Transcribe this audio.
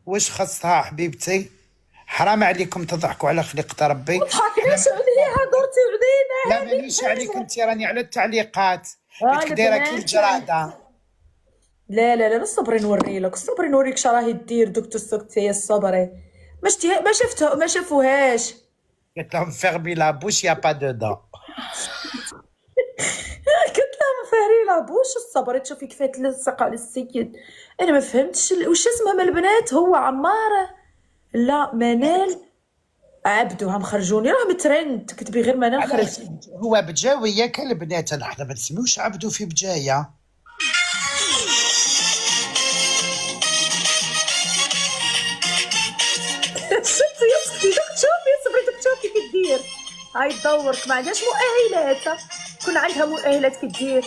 واش خصها حبيبتي؟ حرام عليكم تضحكوا على خلقة ربي. ضحكناش عليها درتي لا علينا مانيش عليك انت، راني على التعليقات. قلت لك دايره كي البنات. الجراده. لا لا لا صبري نوري لك، صبري نوريك شراهي دير دكتور سكتي الصبري. ما شافوهاش. قلت لهم فيرمي لا بوش يا با دودون. قلت لها فهري لا بوش الصبر تشوفي كيف تلصق على السيد. انا ما فهمتش وش اسمها من البنات، هو عماره لا منال عبدو هم خرجوني راهم ترند، كتبي غير منال خرج. هو بجاويه كالبنات، احنا ما نسميوش عبدو في بجايه. شفتي يا اختي دوك تشوفي صبري دوك تشوفي كدير. هاي تدورك ما عندهاش مؤهلات، كون عندها مؤهلات كدير.